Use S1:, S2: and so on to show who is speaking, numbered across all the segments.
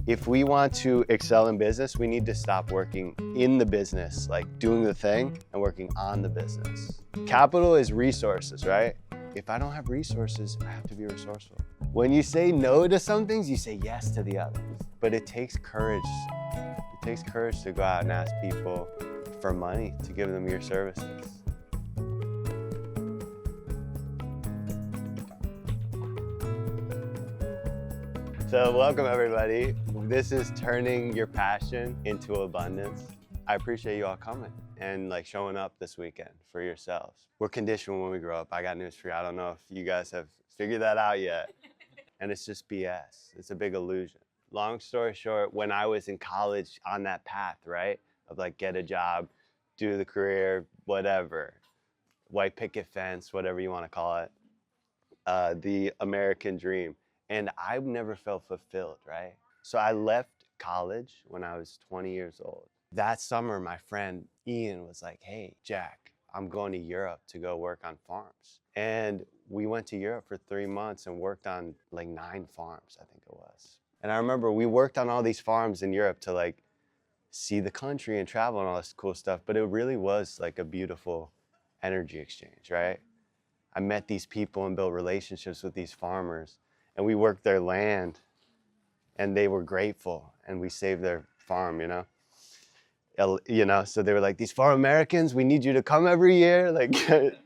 S1: If we want to excel in business, we need to stop working in the business, like doing the thing, and working on the business. Capital is resources, right? If I don't have resources, I have to be resourceful. When you say no to some things, you say yes to the others. But it takes courage. It takes courage to go out and ask people for money to give them your services. So welcome everybody. This is turning your passion into abundance. I appreciate you all coming and like showing up this weekend for yourselves. We're conditioned when we grow up. I got news for you. I don't know if you guys have figured that out yet. And it's just BS. It's a big illusion. Long story short, when I was in college on that path, right? Of like get a job, do the career, whatever, white picket fence, whatever you want to call it, the American dream. And I never felt fulfilled, right? So I left college when I was 20 years old. That summer, my friend Ian was like, hey, Jack, I'm going to Europe to go work on farms. And we went to Europe for 3 months and worked on like 9 farms, I think it was. And I remember we worked on all these farms in Europe to like see the country and travel and all this cool stuff. But it really was like a beautiful energy exchange, right? I met these people and built relationships with these farmers. And we worked their land and they were grateful and we saved their farm, you know? So they were like, these farm Americans, we need you to come every year. Like, good,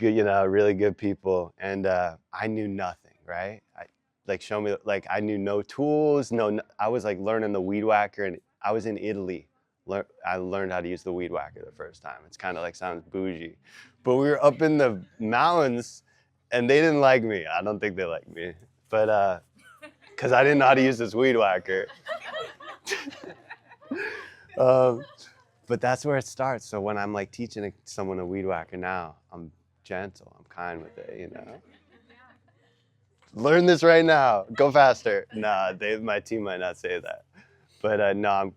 S1: really good people. And I knew nothing, right? I knew no tools, I was like learning the weed whacker, and I was in Italy. I learned how to use the weed whacker the first time. It's kind of like sounds bougie, but we were up in the mountains and they didn't like me. I don't think they liked me, but because I didn't know how to use this weed whacker. But that's where it starts. So when I'm like teaching someone a weed whacker now, I'm gentle, I'm kind with it, you know? Learn this right now, go faster. Nah, my team might not say that. But no,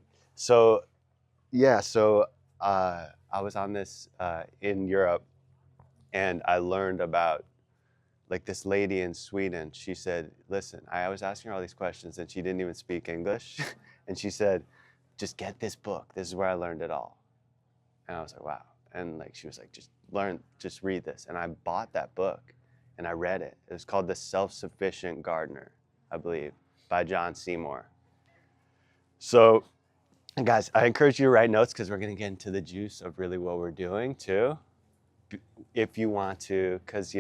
S1: I was on this in Europe, and I learned about like this lady in Sweden. She said, listen, I was asking her all these questions and she didn't even speak English. And she said, just get this book. This is where I learned it all. And I was like, wow. And like, she was like, just read this. And I bought that book and I read it. It was called The Self-Sufficient Gardener, I believe, by John Seymour. So guys, I encourage you to write notes because we're going to get into the juice of really what we're doing too, if you want to, because,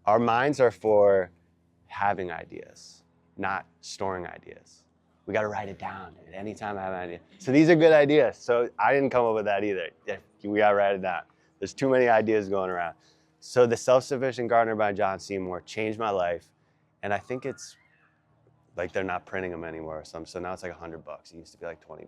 S1: our minds are for having ideas, not storing ideas. We got to write it down at any time I have an idea. So these are good ideas. So I didn't come up with that either. We got to write it down. There's too many ideas going around. So The Self-Sufficient Gardener by John Seymour changed my life. And I think it's like they're not printing them anymore or something. So now it's like $100. It used to be like $20.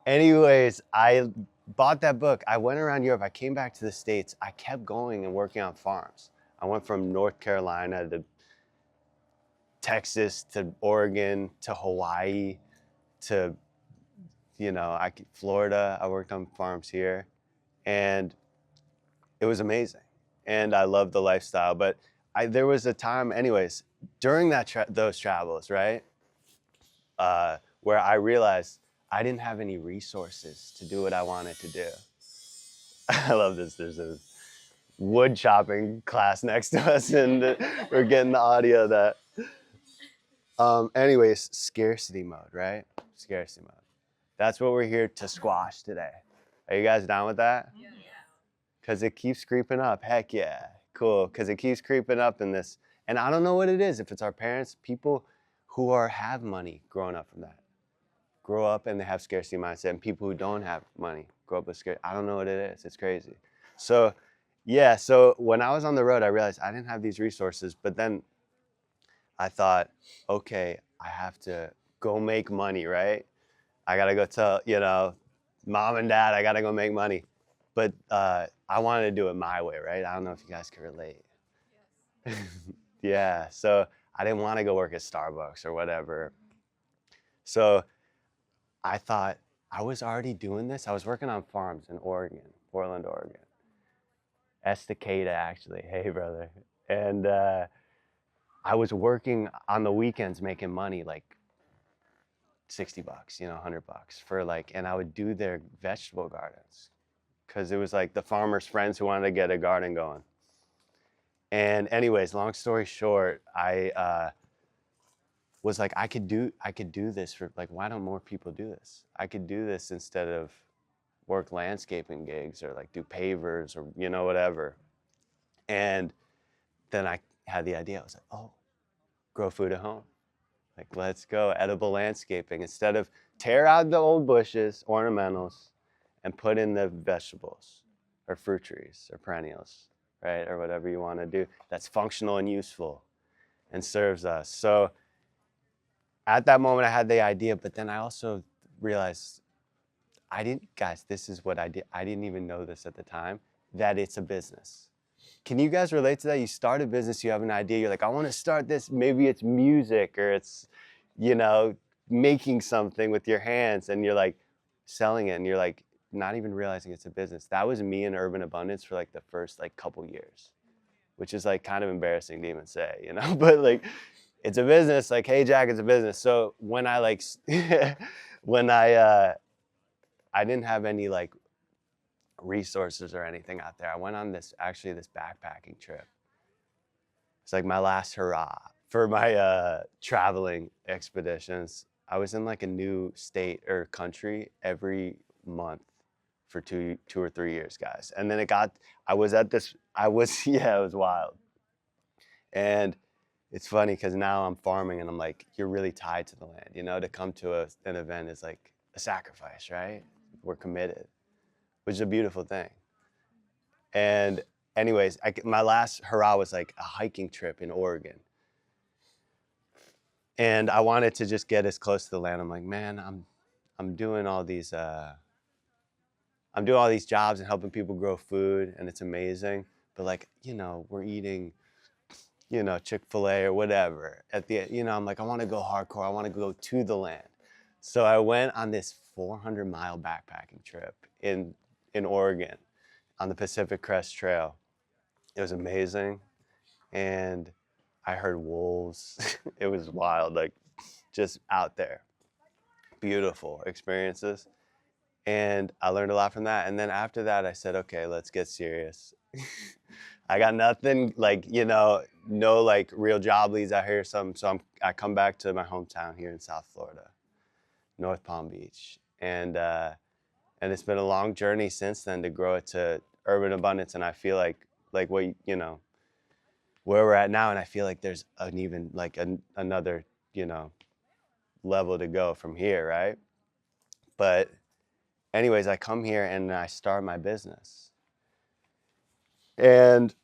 S1: Anyways, I bought that book. I went around Europe. I came back to the States. I kept going and working on farms. I went from North Carolina to Texas to Oregon to Hawaii to, Florida. I worked on farms here, and it was amazing. And I loved the lifestyle. But there was a time, anyways, during those travels, right, where I realized I didn't have any resources to do what I wanted to do. I love this. There's a wood chopping class next to us, and we're getting the audio of that. Anyways, scarcity mode, right? Scarcity mode. That's what we're here to squash today. Are you guys down with that? Yeah. Because it keeps creeping up. Heck yeah. Cool. Because it keeps creeping up in this. And I don't know what it is. If it's our parents, people who have money growing up from that. Grow up and they have scarcity mindset. And people who don't have money grow up with scarcity. I don't know what it is. It's crazy. So when I was on the road, I realized I didn't have these resources. But then I thought, okay, I have to go make money, right? I got to go tell, mom and dad, I got to go make money. But I wanted to do it my way, right? I don't know if you guys can relate. Yes. Yeah, so I didn't want to go work at Starbucks or whatever. So I thought I was already doing this. I was working on farms in Oregon, Portland, Oregon. Estacada, actually. Hey, brother. And I was working on the weekends making money like $60, $100 for like, and I would do their vegetable gardens because it was like the farmers' friends who wanted to get a garden going. And anyways, long story short, I was like, I could do this for like, why don't more people do this? I could do this instead of work landscaping gigs or like do pavers or whatever. And then I had the idea. I was like, oh, grow food at home. Like, let's go edible landscaping. Instead of tear out the old bushes, ornamentals, and put in the vegetables or fruit trees or perennials, right? Or whatever you want to do that's functional and useful and serves us. So at that moment I had the idea, but then I also realized guys, this is what I did. I didn't even know this at the time, that it's a business. Can you guys relate to that? You start a business, you have an idea, you're like, I want to start this. Maybe it's music or it's, making something with your hands, and you're like selling it, and you're like not even realizing it's a business. That was me in Urban Abundance for like the first like couple years, which is like kind of embarrassing to even say, but like it's a business. Like, hey, Jack, it's a business. So when I like, when I didn't have any like resources or anything out there, I went on this backpacking trip. It's like my last hurrah for my traveling expeditions. I was in like a new state or country every month for 2 or 3 years, guys. And then yeah, it was wild. And it's funny because now I'm farming and I'm like, you're really tied to the land, to come to an event is like a sacrifice, right? We're committed, which is a beautiful thing. And anyways, my last hurrah was like a hiking trip in Oregon. And I wanted to just get as close to the land. I'm like, man, I'm doing all these jobs and helping people grow food, and it's amazing. But like, we're eating, Chick-fil-A or whatever. I'm like, I want to go hardcore. I want to go to the land. So I went on this 400-mile backpacking trip in Oregon on the Pacific Crest Trail. It was amazing. And I heard wolves. It was wild, like just out there. Beautiful experiences. And I learned a lot from that. And then after that, I said, okay, let's get serious. I got nothing, like, no like real job leads out here. So I come back to my hometown here in South Florida, North Palm Beach. And it's been a long journey since then to grow it to urban abundance. And I feel like what, where we're at now, and I feel like there's another, level to go from here, right? But anyways, I come here and I start my business. And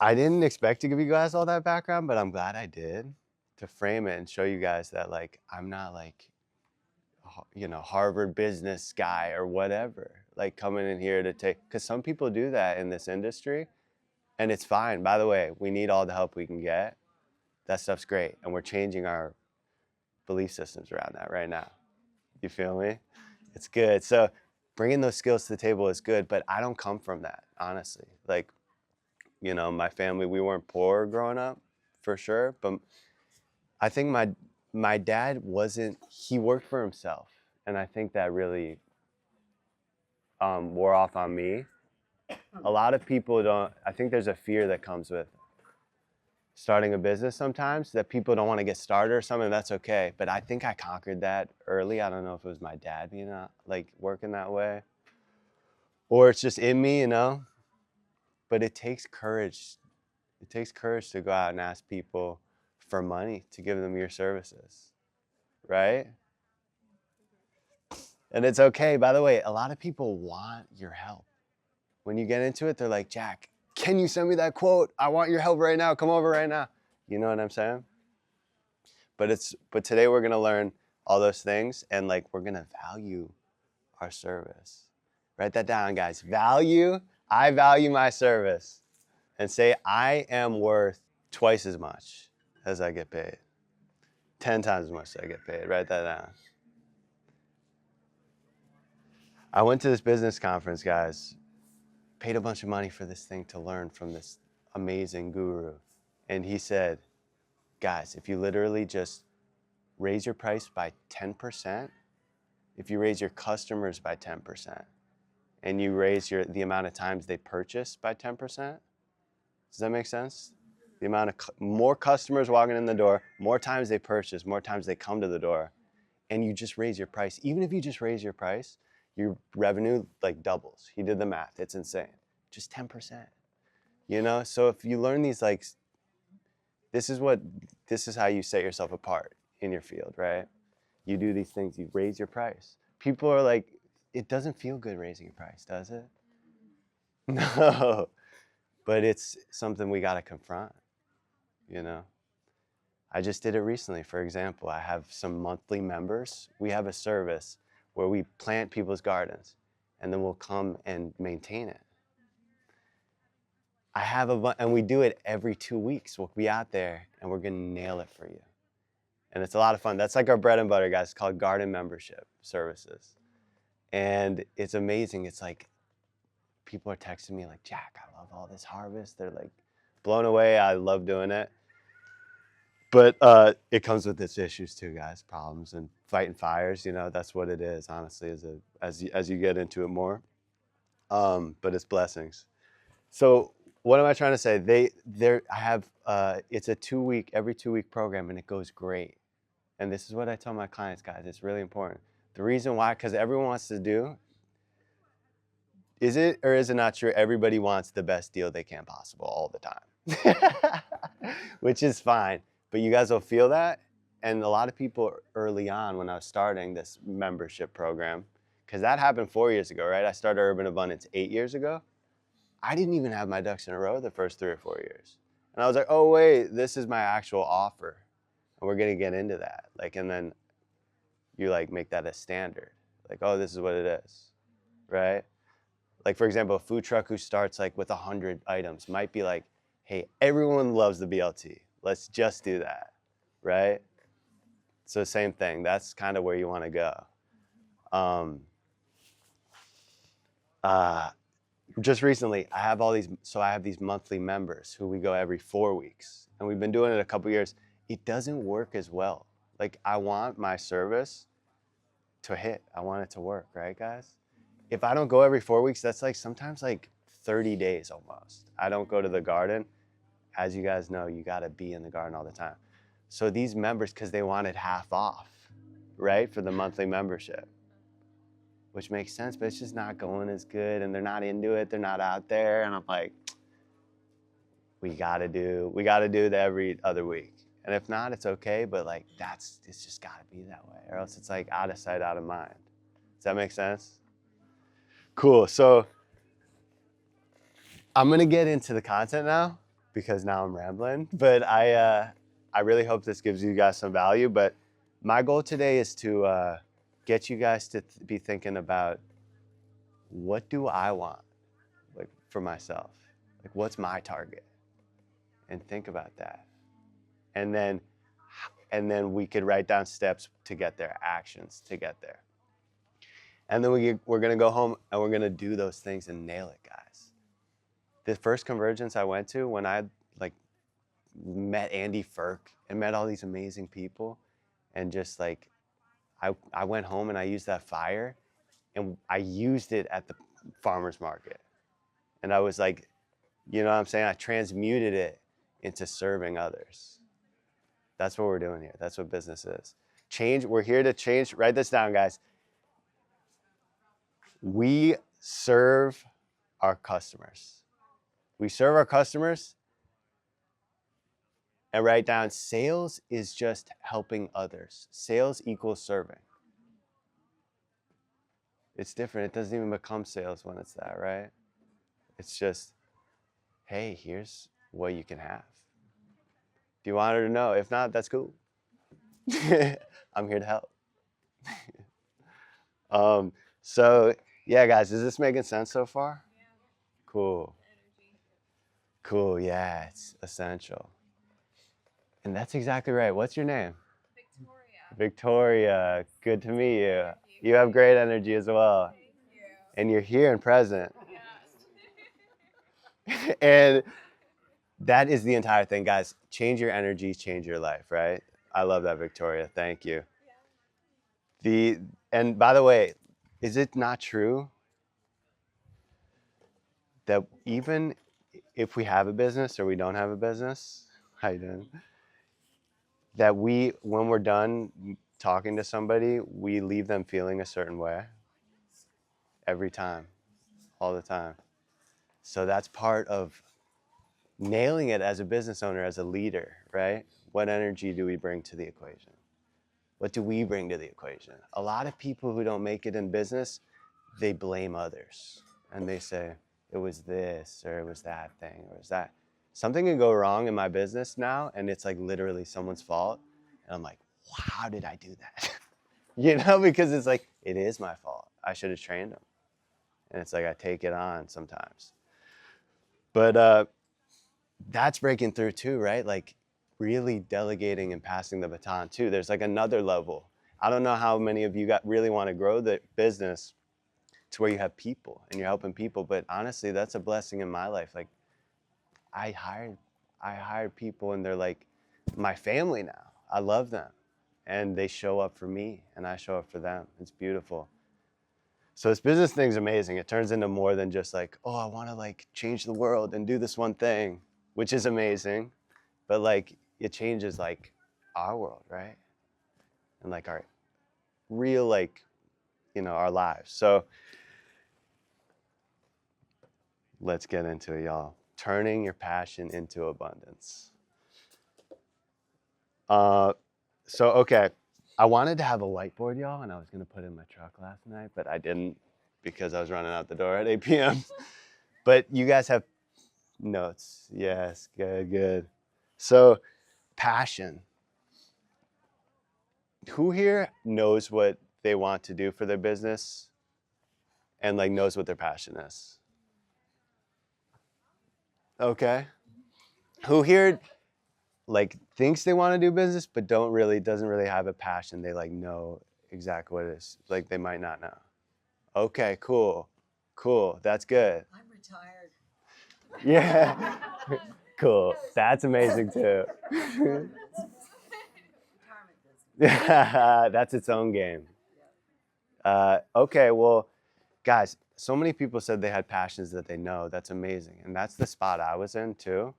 S1: I didn't expect to give you guys all that background, but I'm glad I did, to frame it and show you guys that like I'm not like, Harvard business guy or whatever, like coming in here to because some people do that in this industry. And it's fine. By the way, we need all the help we can get. That stuff's great. And we're changing our belief systems around that right now. You feel me? It's good. So bringing those skills to the table is good, but I don't come from that, honestly. Like, my family, we weren't poor growing up, for sure. But I think my dad he worked for himself. And I think that really wore off on me. A lot of people I think there's a fear that comes with starting a business sometimes, that people don't want to get started or something. That's okay. But I think I conquered that early. I don't know if it was my dad being like working that way, or it's just in me, but it takes courage. It takes courage to go out and ask people for money to give them your services, right? And it's okay. By the way, a lot of people want your help. When you get into it, they're like, Jack, can you send me that quote? I want your help right now. Come over right now. You know what I'm saying? But today we're gonna learn all those things, and like we're gonna value our service. Write that down, guys. I value my service. And say, I am worth twice as much as I get paid. 10 times as much as I get paid. Write that down. I went to this business conference, guys. Paid a bunch of money for this thing to learn from this amazing guru. And he said, guys, if you literally just raise your price by 10%, if you raise your customers by 10%, and you raise the amount of times they purchase by 10%, does that make sense? The amount of more customers walking in the door, more times they purchase, more times they come to the door, and you just raise your price. Even if you just raise your price, your revenue like doubles. He did the math. It's insane. Just 10%. You know? So if you learn these, like, this is how you set yourself apart in your field, right? You do these things, you raise your price. People are like, it doesn't feel good raising your price, does it? No. But it's something we got to confront, you know? I just did it recently. For example, I have some monthly members. We have a service where we plant people's gardens and then we'll come and maintain it. And we do it every 2 weeks. We'll be out there and we're gonna nail it for you. And it's a lot of fun. That's like our bread and butter, guys. It's called garden membership services. And it's amazing. It's like, people are texting me like, Jack, I love all this harvest. They're like blown away. I love doing it. But it comes with its issues too, guys, problems and fighting fires. You know, that's what it is, honestly, as you get into it more. But it's blessings. So what am I trying to say? I have it's a every 2 week program, and it goes great. And this is what I tell my clients, guys. It's really important. The reason why, because everyone wants to do. Is it or is it not true? Everybody wants the best deal they can possible all the time, which is fine. But you guys will feel that. And a lot of people early on when I was starting this membership program, because that happened 4 years ago, right? I started Urban Abundance 8 years ago. I didn't even have my ducks in a row the first 3 or 4 years. And I was like, oh, wait, this is my actual offer. And we're going to get into that. Like, and then you like make that a standard. Like, oh, this is what it is, right? Like, for example, a food truck who starts like with 100 items might be like, hey, everyone loves the BLT. Let's just do that, right? So same thing. That's kind of where you want to go. Just recently, I have these monthly members who we go every 4 weeks. And we've been doing it a couple years. It doesn't work as well. Like, I want my service to hit. I want it to work, right, guys? If I don't go every 4 weeks, that's like sometimes like 30 days almost. I don't go to the garden. As you guys know, you got to be in the garden all the time. So these members, because they wanted half off, right, for the monthly membership, which makes sense, but it's just not going as good, and they're not into it. They're not out there, and I'm like, we got to do it every other week. And if not, it's okay, but like it's just got to be that way, or else it's like out of sight, out of mind. Does that make sense? Cool. So I'm gonna get into the content now because now I'm rambling. But I really hope this gives you guys some value. But my goal today is to get you guys to be thinking about, what do I want, like, for myself? Like, what's my target? And think about that. And then we could write down steps to get there, actions to get there. And then we're going to go home and we're going to do those things and nail it, guys. The first convergence I went to, when I like met Andy Firk and met all these amazing people, and just like, I went home and I used that fire and I used it at the farmer's market. And I was like, you know what I'm saying? I transmuted it into serving others. That's what we're doing here. That's what business is. Change. We're here to change. Write this down, guys. We serve our customers. We serve our customers. And write down, sales is just helping others. Sales equals serving. It's different. It doesn't even become sales when it's that, right? It's just, hey, here's what you can have. Do you want her to know? If not, that's cool. I'm here to help. So yeah, guys, is this making sense so far? Yeah. Cool. Cool, yeah, it's essential. And that's exactly right. What's your name? Victoria. Victoria, good to meet you. You have great energy as well. Thank you. And you're here and present. Yes. And that is the entire thing, guys. Change your energy, change your life, right? I love that, Victoria. Thank you. And by the way, is it not true that even if we have a business or we don't have a business, how you doing? That when we're done talking to somebody, we leave them feeling a certain way every time, all the time. So that's part of nailing it as a business owner, as a leader, right? What energy do we bring to the equation? What do we bring to the equation? A lot of people who don't make it in business, they blame others and they say, it was this or it was that thing or it was that. Something can go wrong in my business now and it's like literally someone's fault. And I'm like, how did I do that? You know, because it's like, it is my fault. I should have trained them. And it's like, I take it on sometimes. But that's breaking through too, right? Like really delegating and passing the baton too. There's like another level. I don't know how many of you really want to grow the business to where you have people and you're helping people, but honestly, that's a blessing in my life. Like I hired people and they're like my family now. I love them and they show up for me and I show up for them. It's beautiful. So this business thing's amazing. It turns into more than just like, oh, I want to like change the world and do this one thing, which is amazing. But like it changes like our world, right? And like our real, like, you know, our lives. So let's get into it, y'all. Turning your passion into abundance. Okay, I wanted to have a whiteboard, y'all, and I was gonna put it in my truck last night, but I didn't because I was running out the door at 8 p.m. But you guys have notes. Yes, good. So passion. Who here knows what they want to do for their business and like knows what their passion is? Okay. Who here like thinks they want to do business but doesn't really have a passion? They like know exactly what it is. Like they might not know. Okay, cool. That's good.
S2: I'm retired.
S1: Yeah. Cool. That's amazing too.
S2: Retirement business.
S1: That's its own game. Okay, well, guys, so many people said they had passions that they know. That's amazing. And that's the spot I was in too,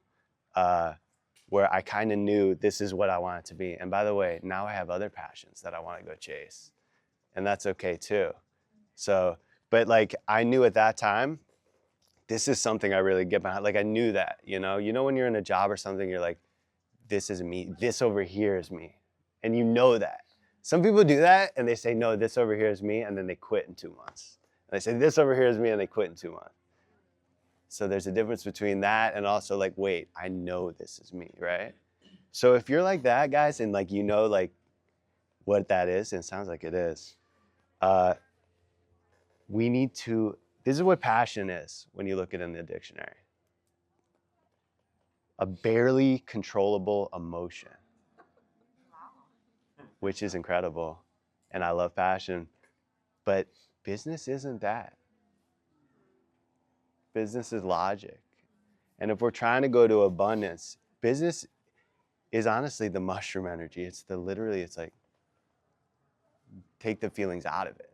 S1: where I kind of knew this is what I wanted to be. And by the way, now I have other passions that I want to go chase. And that's okay too. So, but like I knew at that time, this is something I really get behind. Like I knew that, you know when you're in a job or something, you're like, this is me. This over here is me. And you know that. Some people do that and they say, no, this over here is me. And then they quit in 2 months. And they say, this over here is me. And they quit in 2 months. So there's a difference between that and also like, wait, I know this is me, right? So if you're like that, guys, and like, like what that is, and it sounds like it is, we need to, this is what passion is when you look at it in the dictionary. A barely controllable emotion. Which is incredible. And I love passion. But business isn't that. Business is logic. And if we're trying to go to abundance, business is honestly the mushroom energy. It's like, take the feelings out of it,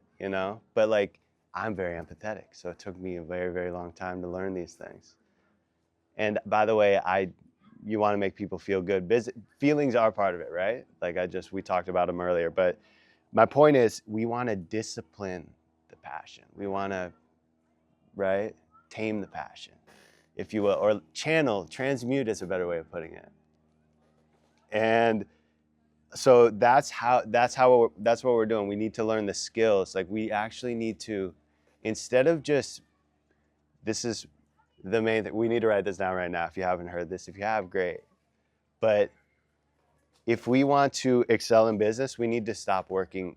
S1: But like, I'm very empathetic. So it took me a very, very long time to learn these things. And by the way, you want to make people feel good. Feelings are part of it, right? Like we talked about them earlier, but my point is we want to discipline the passion. We want to, right, tame the passion, if you will, or transmute is a better way of putting it. And so that's what we're doing. We need to learn the skills. Like we actually need to, instead of just, this is the main thing, we need to write this down right now if you haven't heard this. If you have, great. But if we want to excel in business, we need to stop working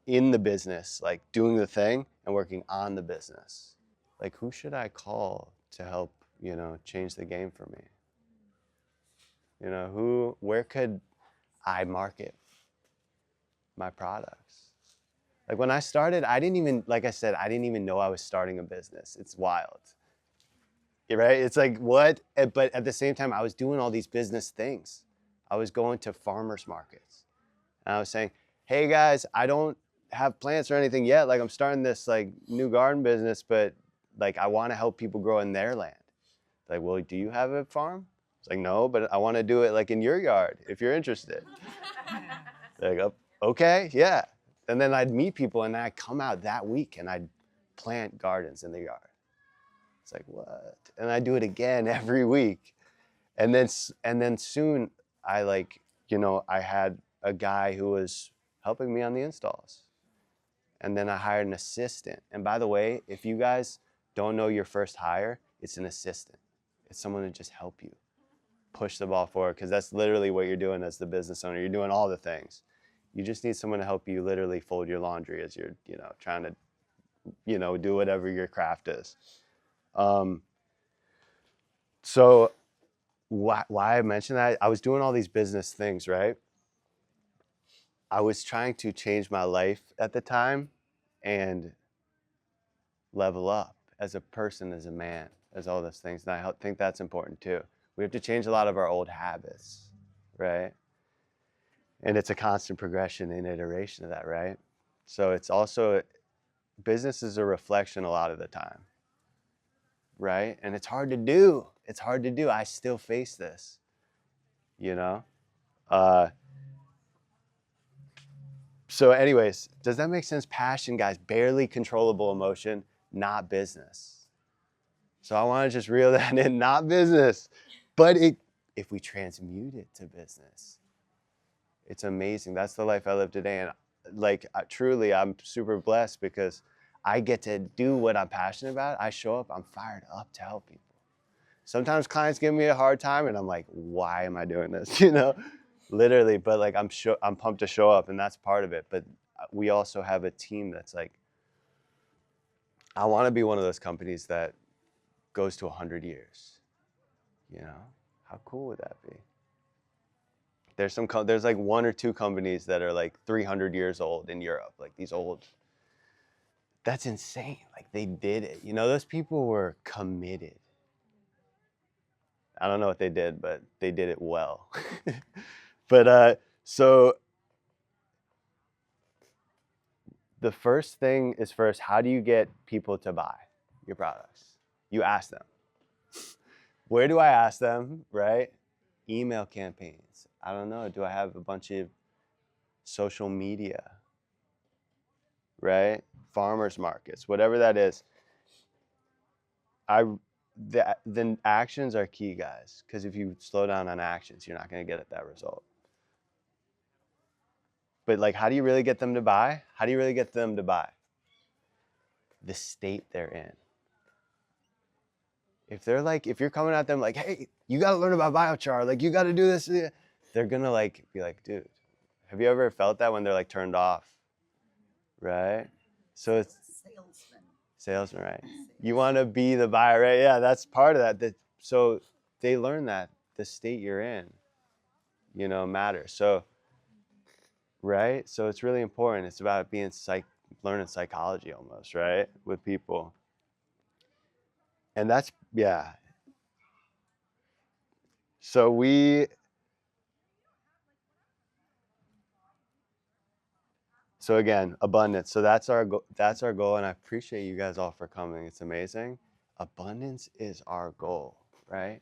S1: in the business, like doing the thing, and working on the business. Like who should I call to help, change the game for me? Where could I market my products? Like when I started, I didn't even know I was starting a business. It's wild. right? It's like, what? But at the same time, I was doing all these business things. I was going to farmers markets and I was saying, hey guys, I don't have plants or anything yet. Like I'm starting this like new garden business, but like I want to help people grow in their land. Like, well, do you have a farm? It's like, no, but I want to do it like in your yard if you're interested. Like, oh, okay, yeah. And then I'd meet people and I'd come out that week and I'd plant gardens in the yard. It's like, what? And I do it again every week. And then soon I like, I had a guy who was helping me on the installs. And then I hired an assistant. And by the way, if you guys don't know your first hire, it's an assistant. It's someone to just help you push the ball forward, because that's literally what you're doing as the business owner. You're doing all the things. You just need someone to help you literally fold your laundry as you're, trying to, do whatever your craft is. So why I mentioned that, I was doing all these business things, right? I was trying to change my life at the time and level up as a person, as a man, as all those things. And I think that's important too. We have to change a lot of our old habits, right? And it's a constant progression and iteration of that, right? So it's also, business is a reflection a lot of the time, right? And it's hard to do. It's hard to do. I still face this, you know? So anyways, does that make sense? Passion, guys, barely controllable emotion, not business. So I want to just reel that in, not business. But if we transmute it to business, it's amazing. That's the life I live today. And like, truly, I'm super blessed because I get to do what I'm passionate about. I show up, I'm fired up to help people. Sometimes clients give me a hard time and I'm like, why am I doing this? Literally, but like, I'm pumped to show up, and that's part of it. But we also have a team that's like, I want to be one of those companies that goes to 100 years. How cool would that be? There's like one or two companies that are like 300 years old in Europe, like these old. That's insane. Like they did it. Those people were committed. I don't know what they did, but they did it well. But so the first thing is first, how do you get people to buy your products? You ask them. Where do I ask them, right? Email campaigns. I don't know. Do I have a bunch of social media, right? Farmers markets, whatever that is. Then actions are key, guys, because if you slow down on actions, you're not going to get at that result. But like, how do you really get them to buy? How do you really get them to buy? The state they're in. If you're coming at them like, hey, you got to learn about biochar, like you got to do this, they're going to like be like, dude, have you ever felt that when they're like turned off? Right? So it's salesman, right? You want to be the buyer, right? Yeah, that's part of that. So they learn that the state you're in, matters. So, right? So it's really important. It's about being learning psychology almost, right? With people. And that's, yeah. So again, abundance. So that's our goal. And I appreciate you guys all for coming. It's amazing. Abundance is our goal, right?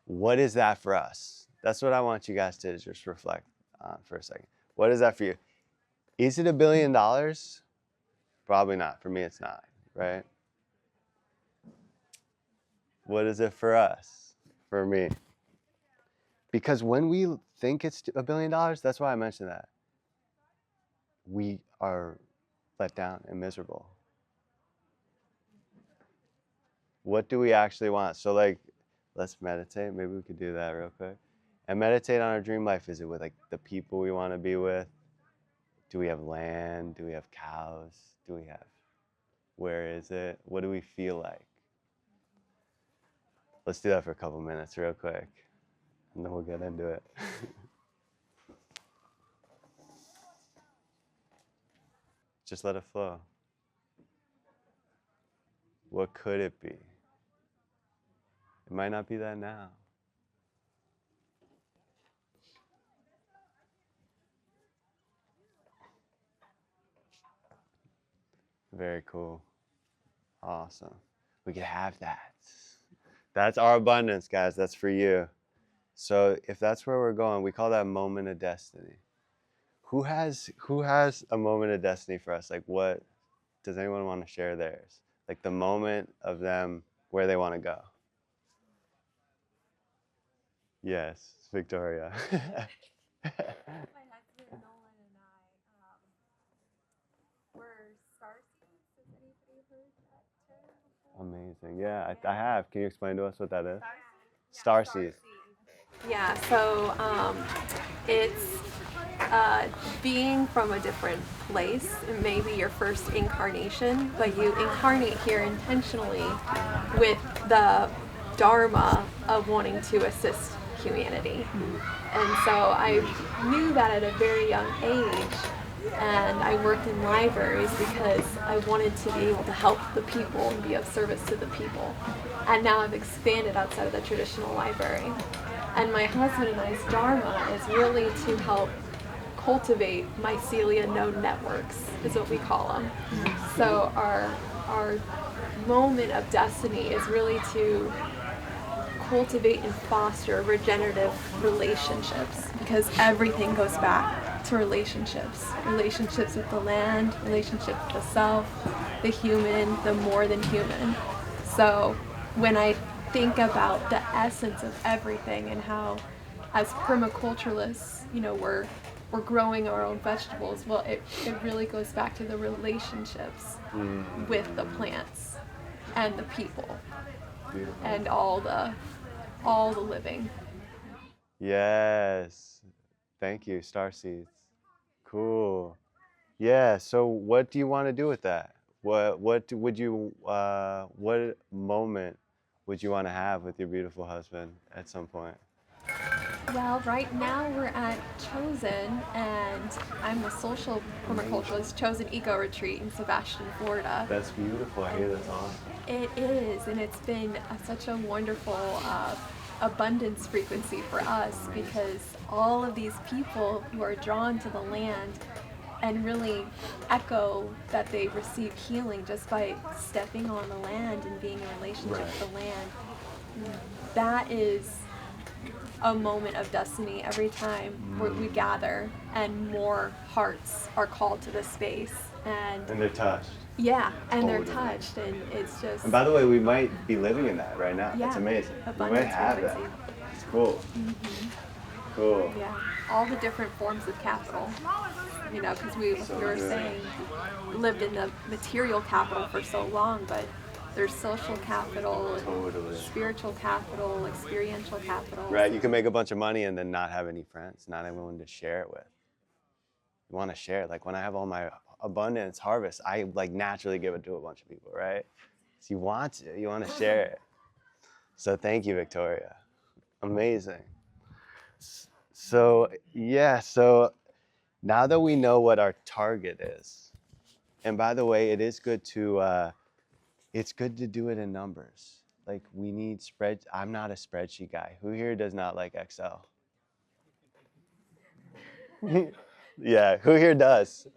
S1: What is that for us? That's what I want you guys to just reflect on for a second. What is that for you? Is it $1 billion? Probably not. For me, it's not, right? What is it for us? For me. Because when we think it's $1 billion, that's why I mentioned that, we are let down and miserable. What do we actually want? So like, let's meditate. Maybe we could do that real quick. And meditate on our dream life. Is it with like the people we want to be with? Do we have land? Do we have cows? Where is it? What do we feel like? Let's do that for a couple minutes real quick, and then we'll get into it. Just let it flow. What could it be? It might not be that now. Very cool. Awesome. We can have that. That's our abundance, guys. That's for you. So if that's where we're going, we call that moment of destiny. Who has a moment of destiny for us? Like, what does anyone want to share theirs? Like the moment of them where they want to go. Yes, Victoria.
S2: My husband Nolan and I were starseeds. Has anybody heard that term before?
S1: Amazing. Yeah, I have. Can you explain to us what that is?
S2: Starseed. Yeah, so it's being from a different place. It may be your first incarnation, but you incarnate here intentionally with the dharma of wanting to assist humanity. And so I knew that at a very young age, and I worked in libraries because I wanted to be able to help the people and be of service to the people. And now I've expanded outside of the traditional library. And my husband and I's dharma is really to help cultivate mycelia node networks, is what we call them. So our moment of destiny is really to cultivate and foster regenerative relationships, because everything goes back to relationships with the land, relationship with the self, the human, the more than human. So when I think about the essence of everything and how as permaculturalists, we're growing our own vegetables, well, it really goes back to the relationships with the plants and the people.
S1: Beautiful.
S2: And all the living.
S1: Yes. Thank you, Starseeds. Cool. Yeah, so what do you want to do with that? What moment would you want to have with your beautiful husband at some point?
S2: Well, right now we're at Chosen, and I'm a social permaculturalist, Chosen Eco Retreat in Sebastian, Florida.
S1: That's beautiful. I hear that's awesome.
S2: It is, and it's been such a wonderful abundance frequency for us, because all of these people who are drawn to the land and really echo that they receive healing just by stepping on the land and being in a relationship with the land. That is a moment of destiny every time we gather, and more hearts are called to the space. And
S1: they're touched.
S2: Yeah, and they're touched, and it's just...
S1: And by the way, we might be living in that right now.
S2: Yeah,
S1: it's amazing.
S2: abundance
S1: We might have
S2: frequency.
S1: that. It's cool. Cool.
S2: Yeah, all the different forms of capital. Because we were saying, lived in the material capital for so long, but there's social capital, and spiritual capital, experiential capital.
S1: Right, you can make a bunch of money and then not have any friends, not anyone to share it with. You want to share. Like when I have all my abundance harvest, I like naturally give it to a bunch of people, right? So you want to share it. So thank you, Victoria. Amazing. So now that we know what our target is, and by the way, it's good to do it in numbers. Like we need I'm not a spreadsheet guy. Who here does not like Excel? Yeah, who here does?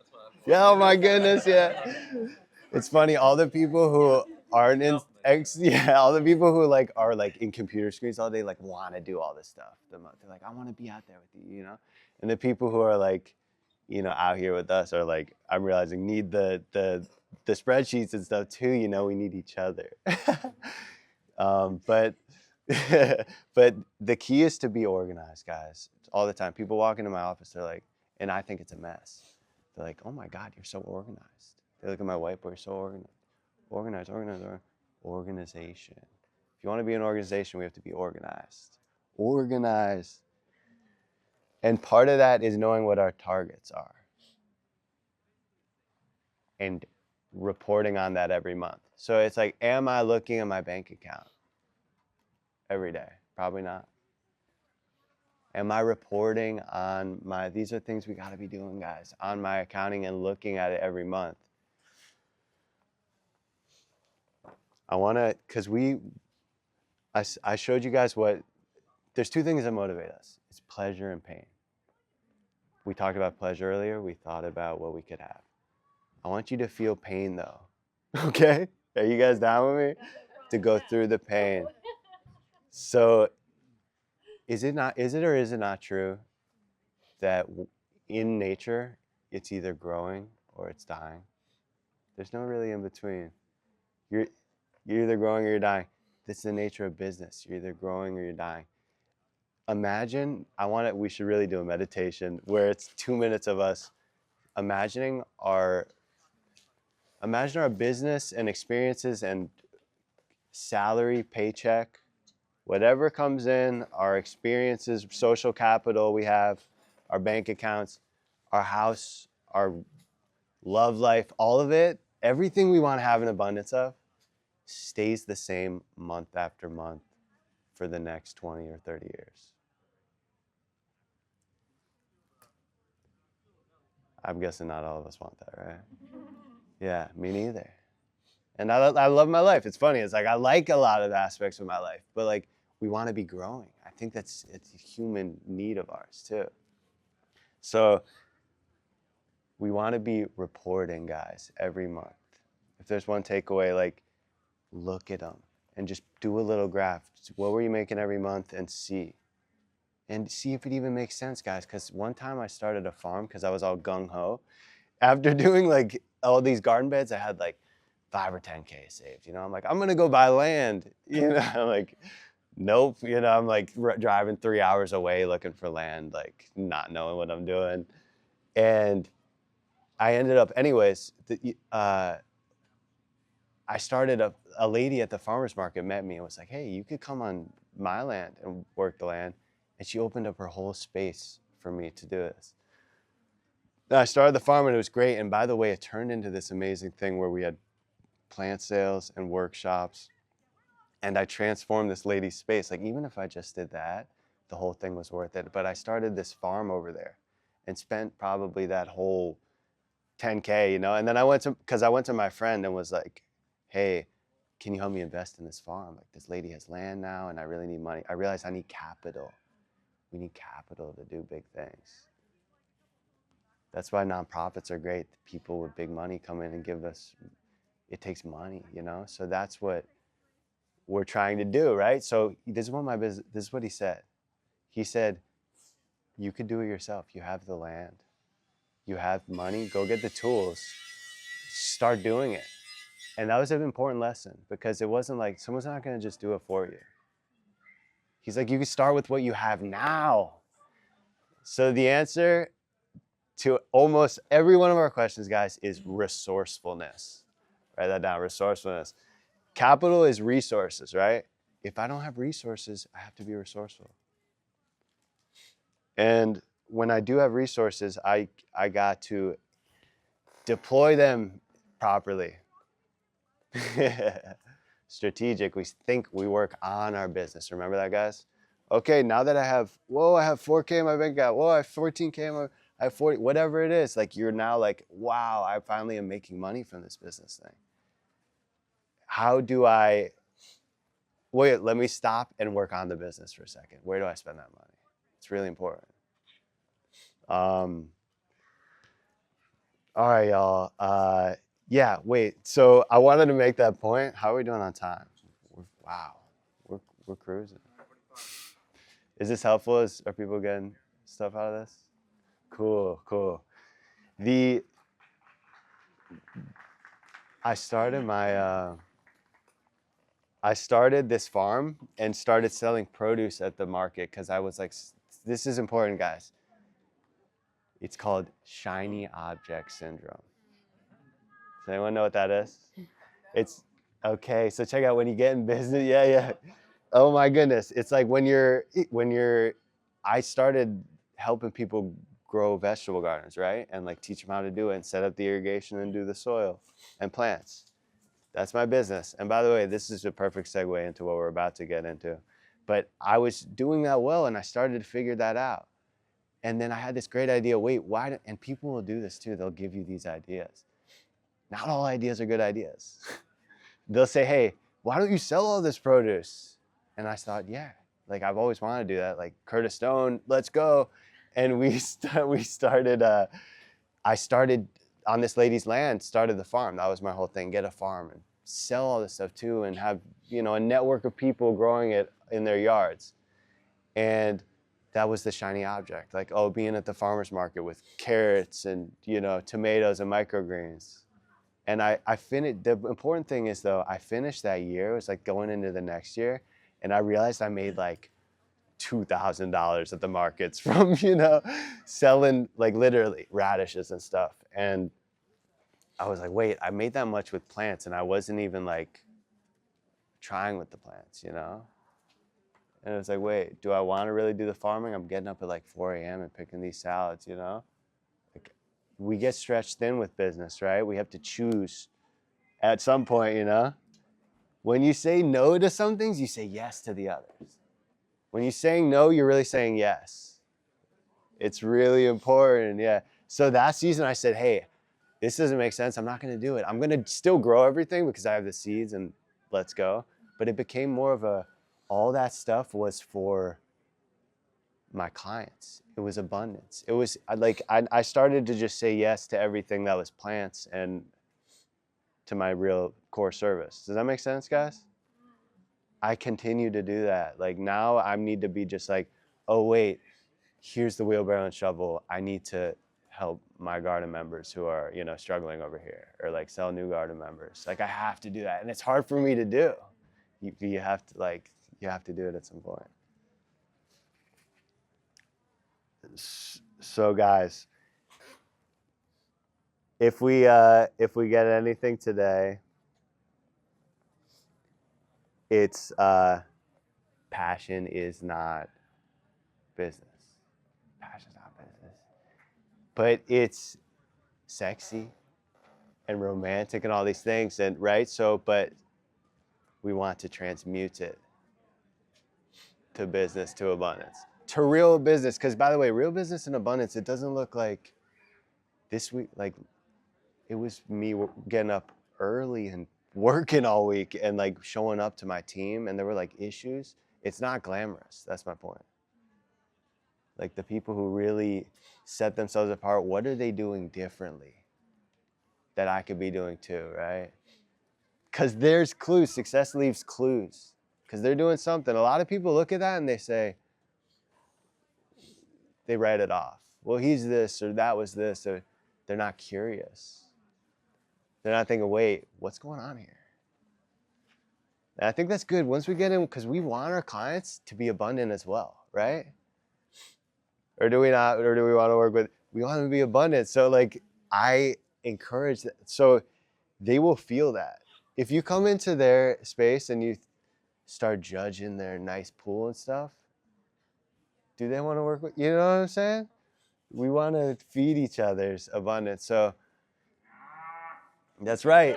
S1: Yeah, oh my goodness, yeah. It's funny, all the people who aren't in all the people who are in computer screens all day want to do all this stuff. They're like, I want to be out there with you, And the people who are out here with us are I'm realizing need the spreadsheets and stuff too, we need each other. But but the key is to be organized, guys. All the time. People walk into my office, they're like, and I think it's a mess. They're like, oh my God, you're so organized. They look at my whiteboard, you're so organized. Organization. If you want to be an organization, we have to be organized. Organized. And part of that is knowing what our targets are and reporting on that every month. So it's like, am I looking at my bank account every day? Probably not. Am I reporting on these are things we got to be doing, guys, on my accounting and looking at it every month. I want to, because I showed you guys there's two things that motivate us. It's pleasure and pain. We talked about pleasure earlier. We thought about what we could have. I want you to feel pain though. Okay? Are you guys down with me? To go through the pain. So is it or is it not true that in nature, it's either growing or it's dying? There's no really in between. You're either growing or you're dying. That's the nature of business. You're either growing or you're dying. Imagine, we should really do a meditation where it's 2 minutes of us imagining our business and experiences and salary, paycheck, whatever comes in, our experiences, social capital we have, our bank accounts, our house, our love life, all of it, everything we want to have an abundance of stays the same month after month for the next 20 or 30 years. I'm guessing not all of us want that, right? Yeah, me neither. And I love my life. It's funny. It's like I like a lot of aspects of my life, but like we want to be growing. I think it's a human need of ours too. So we want to be reporting, guys, every month. If there's one takeaway, like look at them and just do a little graph. What were you making every month and see if it even makes sense, guys. Because one time I started a farm because I was all gung-ho. After doing like all these garden beds, I had like 5 or 10K saved. I'm like, I'm gonna go buy land. I'm like, nope. I'm like driving 3 hours away looking for land, like not knowing what I'm doing. And I ended up, anyways, I started a lady at the farmer's market met me and was like, hey, you could come on my land and work the land. And she opened up her whole space for me to do this. And I started the farm and it was great. And by the way, it turned into this amazing thing where we had plant sales and workshops. And I transformed this lady's space. Like even if I just did that, the whole thing was worth it. But I started this farm over there and spent probably that whole 10K, and then I went to my friend and was like, hey, can you help me invest in this farm? Like this lady has land now and I really need money. I realized I need capital. We need capital to do big things. That's why nonprofits are great. People with big money come in and give us, it takes money, So that's what we're trying to do, right? So this is what he said. He said, you could do it yourself. You have the land. You have money, go get the tools, start doing it. And that was an important lesson because it wasn't like someone's not gonna just do it for you. He's like, you can start with what you have now. So the answer to almost every one of our questions, guys, is resourcefulness. Write that down, resourcefulness. Capital is resources, right? If I don't have resources, I have to be resourceful. And when I do have resources, I got to deploy them properly. Strategic. We think we work on our business. Remember that, guys? Okay, now that I have 4K in my bank account. I have 14K I have 40, whatever it is. Like you're now like, wow, I finally am making money from this business thing. How do let me stop and work on the business for a second. Where do I spend that money? It's really important. All right, y'all. So I wanted to make that point. How are we doing on time? We're cruising. Is this helpful? Are people getting stuff out of this? Cool. I started this farm and started selling produce at the market because I was like, this is important, guys. It's called shiny object syndrome. Does anyone know what that is? It's okay. So check out when you get in business. Yeah. Oh my goodness. It's like I started helping people grow vegetable gardens, right? And like teach them how to do it and set up the irrigation and do the soil and plants. That's my business. And by the way, this is a perfect segue into what we're about to get into. But I was doing that well and I started to figure that out. And then I had this great idea. And people will do this too. They'll give you these ideas. Not all ideas are good ideas. They'll say, hey, why don't you sell all this produce? And I thought, yeah, like I've always wanted to do that. Like Curtis Stone, let's go. And we started, I started on this lady's land, started the farm. That was my whole thing, get a farm and sell all this stuff too, and have, you know, a network of people growing it in their yards. And that was the shiny object, like, oh, being at the farmer's market with carrots and, you know, tomatoes and microgreens. And I finished, the important thing is though, I finished that year, it was like going into the next year, and I realized I made like $2,000 at the markets from, you know, selling like literally radishes and stuff. And I was like, wait, I made that much with plants and I wasn't even like trying with the plants, you know? And it was like, wait, do I want to really do the farming? I'm getting up at like 4 a.m. and picking these salads, you know? Like, we get stretched thin with business, right? We have to choose at some point, you know? When you say no to some things, you say yes to the others. When you're saying no, you're really saying yes. It's really important, yeah. So that season I said, hey, this doesn't make sense. I'm not gonna do it. I'm gonna still grow everything because I have the seeds and let's go. But it became more of a, all that stuff was for my clients. It was abundance. It was like, I started to just say yes to everything that was plants and to my real core service. Does that make sense, guys? I continue to do that. Like now I need to be just like, oh wait, here's the wheelbarrow and shovel. I need to help my garden members who are, you know, struggling over here, or like sell new garden members. Like I have to do that. And it's hard for me to do. You have to like, you have to do it at some point. So guys, if we get anything today, it's passion is not business. Passion's not business. But it's sexy and romantic and all these things, and right? So, but we want to transmute it to business, to abundance, to real business. Because by the way, real business and abundance, it doesn't look like this week, like it was me getting up early and working all week and like showing up to my team, and there were like issues. It's not glamorous. That's my point. Like the people who really set themselves apart, what are they doing differently that I could be doing too, right? Because there's clues. Success leaves clues because they're doing something. A lot of people look at that and they say, they write it off. Well, he's this or that was this, or they're not curious. They're not thinking, wait, what's going on here? And I think that's good once we get in, because we want our clients to be abundant as well, right? Or do we not? Or do we want to work with, we want them to be abundant. So like I encourage that. So they will feel that. If you come into their space and you start judging their nice pool and stuff, do they want to work with, you know what I'm saying? We want to feed each other's abundance. So that's right.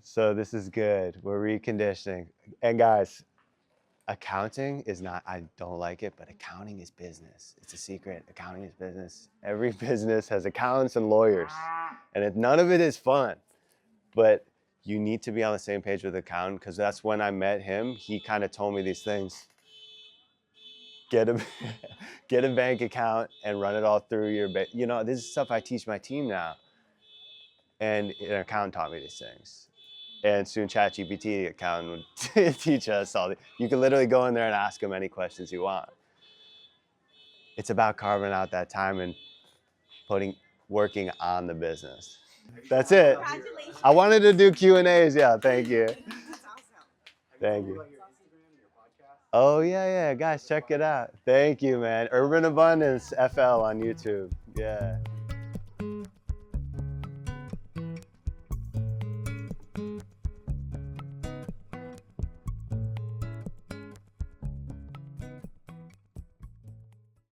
S1: So this is good. We're reconditioning. And guys, accounting is not, I don't like it, but accounting is business. It's a secret. Accounting is business. Every business has accountants and lawyers. And none of it is fun. But you need to be on the same page with the accountant, because that's when I met him. He kind of told me these things. Get a bank account and run it all through your bank. You know, this is stuff I teach my team now. And an accountant taught me these things. And soon ChatGPT accountant would teach us all. You can literally go in there and ask him any questions you want. It's about carving out that time and working on the business. That's it. I wanted to do Q&As. Yeah, thank you.
S3: That's awesome.
S1: Thank you. Oh, yeah. Guys, check it out. Thank you, man. Urban Abundance FL on YouTube. Yeah.